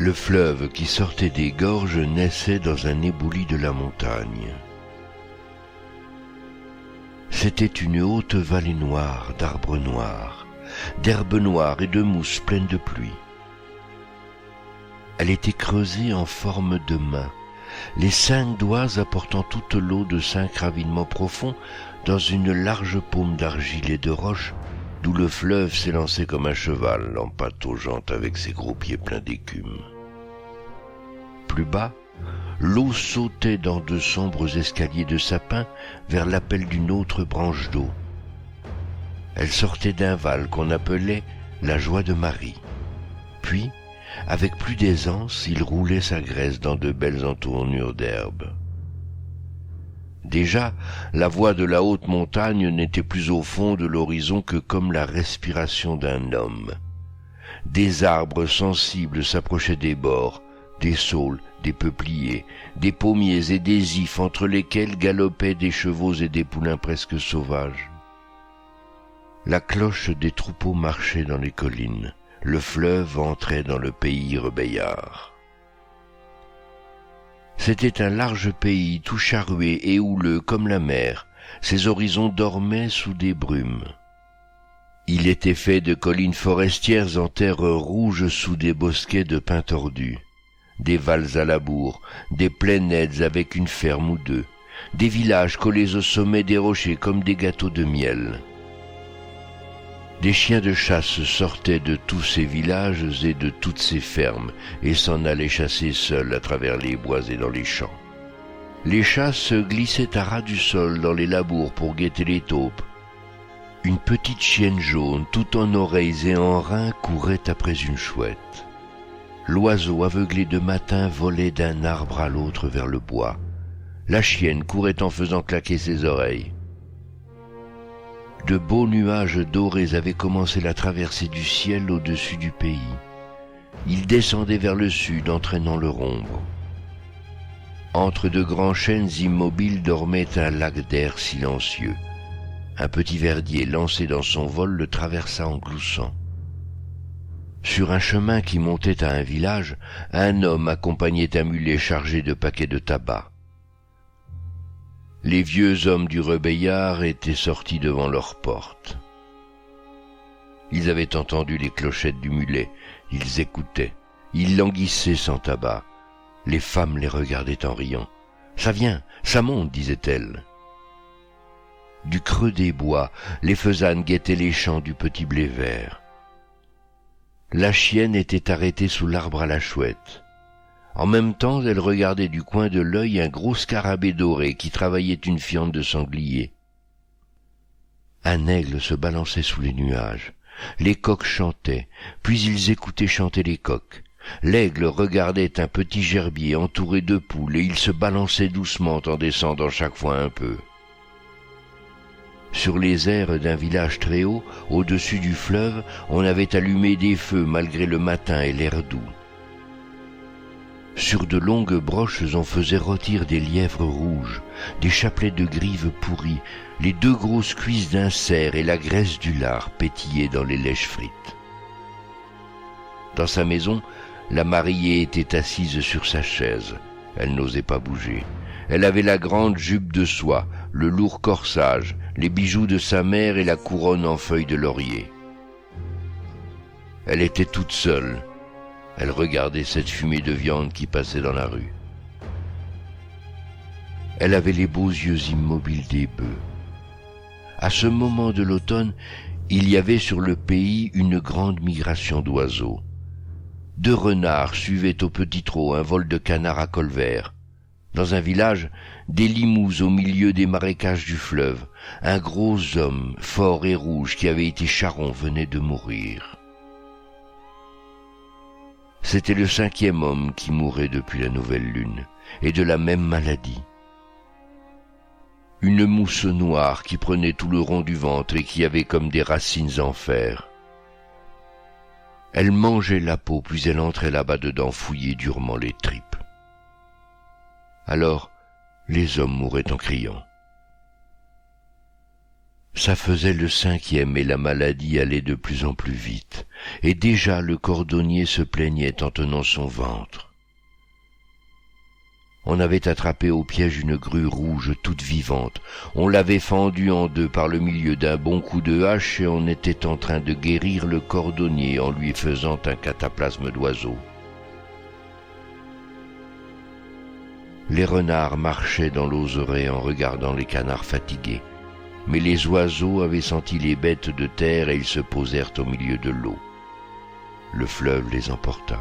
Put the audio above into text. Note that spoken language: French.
Le fleuve qui sortait des gorges naissait dans un éboulis de la montagne. C'était une haute vallée noire d'arbres noirs, d'herbes noires et de mousses pleines de pluie. Elle était creusée en forme de main, les 5 doigts apportant toute l'eau de 5 ravinements profonds dans une large paume d'argile et de roche, d'où le fleuve s'élançait comme un cheval en pataugeant avec ses gros pieds pleins d'écume. Plus bas, l'eau sautait dans de sombres escaliers de sapin vers l'appel d'une autre branche d'eau. Elle sortait d'un val qu'on appelait la Joie de Marie. Puis, avec plus d'aisance, il roulait sa graisse dans de belles entournures d'herbe. Déjà, la voix de la haute montagne n'était plus au fond de l'horizon que comme la respiration d'un homme. Des arbres sensibles s'approchaient des bords, des saules, des peupliers, des pommiers et des ifs entre lesquels galopaient des chevaux et des poulains presque sauvages. La cloche des troupeaux marchait dans les collines, le fleuve entrait dans le pays rebéillard. C'était un large pays tout charrué et houleux comme la mer, ses horizons dormaient sous des brumes. Il était fait de collines forestières en terre rouge sous des bosquets de pins tordus, des valles à labour, des plaines aides avec une ferme ou deux, des villages collés au sommet des rochers comme des gâteaux de miel. Des chiens de chasse sortaient de tous ces villages et de toutes ces fermes et s'en allaient chasser seuls à travers les bois et dans les champs. Les chats se glissaient à ras du sol dans les labours pour guetter les taupes. Une petite chienne jaune, tout en oreilles et en reins, courait après une chouette. L'oiseau aveuglé de matin volait d'un arbre à l'autre vers le bois. La chienne courait en faisant claquer ses oreilles. De beaux nuages dorés avaient commencé la traversée du ciel au-dessus du pays. Ils descendaient vers le sud, entraînant leur ombre. Entre de grands chênes immobiles dormait un lac d'air silencieux. Un petit verdier lancé dans son vol le traversa en gloussant. Sur un chemin qui montait à un village, un homme accompagnait un mulet chargé de paquets de tabac. Les vieux hommes du rebéillard étaient sortis devant leur porte. Ils avaient entendu les clochettes du mulet, ils écoutaient, ils languissaient sans tabac. Les femmes les regardaient en riant. « Ça vient, ça monte » disaient-elles. Du creux des bois, les faisanes guettaient les champs du petit blé vert. La chienne était arrêtée sous l'arbre à la chouette. En même temps, elle regardait du coin de l'œil un gros scarabée doré qui travaillait une fiente de sanglier. Un aigle se balançait sous les nuages. Les coqs chantaient, puis ils écoutaient chanter les coqs. L'aigle regardait un petit gerbier entouré de poules et il se balançait doucement en descendant chaque fois un peu. Sur les aires d'un village très haut, au-dessus du fleuve, on avait allumé des feux malgré le matin et l'air doux. Sur de longues broches, on faisait rôtir des lièvres rouges, des chapelets de grives pourries, les 2 grosses cuisses d'un cerf et la graisse du lard pétillaient dans les lèches frites. Dans sa maison, la mariée était assise sur sa chaise. Elle n'osait pas bouger. Elle avait la grande jupe de soie, le lourd corsage, les bijoux de sa mère et la couronne en feuilles de laurier. Elle était toute seule. Elle regardait cette fumée de viande qui passait dans la rue. Elle avait les beaux yeux immobiles des bœufs. À ce moment de l'automne, il y avait sur le pays une grande migration d'oiseaux. 2 renards suivaient au petit trot un vol de canards à col vert. Dans un village, des limous au milieu des marécages du fleuve. Un gros homme, fort et rouge, qui avait été charron, venait de mourir. C'était le 5e homme qui mourait depuis la nouvelle lune, et de la même maladie. Une mousse noire qui prenait tout le rond du ventre et qui avait comme des racines en fer. Elle mangeait la peau, puis elle entrait là-bas dedans fouiller durement les tripes. Alors, les hommes mouraient en criant. Ça faisait le 5e et la maladie allait de plus en plus vite, et déjà le cordonnier se plaignait en tenant son ventre. On avait attrapé au piège une grue rouge toute vivante, on l'avait fendue en deux par le milieu d'un bon coup de hache et on était en train de guérir le cordonnier en lui faisant un cataplasme d'oiseau. Les renards marchaient dans l'oseraie en regardant les canards fatigués, mais les oiseaux avaient senti les bêtes de terre et ils se posèrent au milieu de l'eau. Le fleuve les emporta.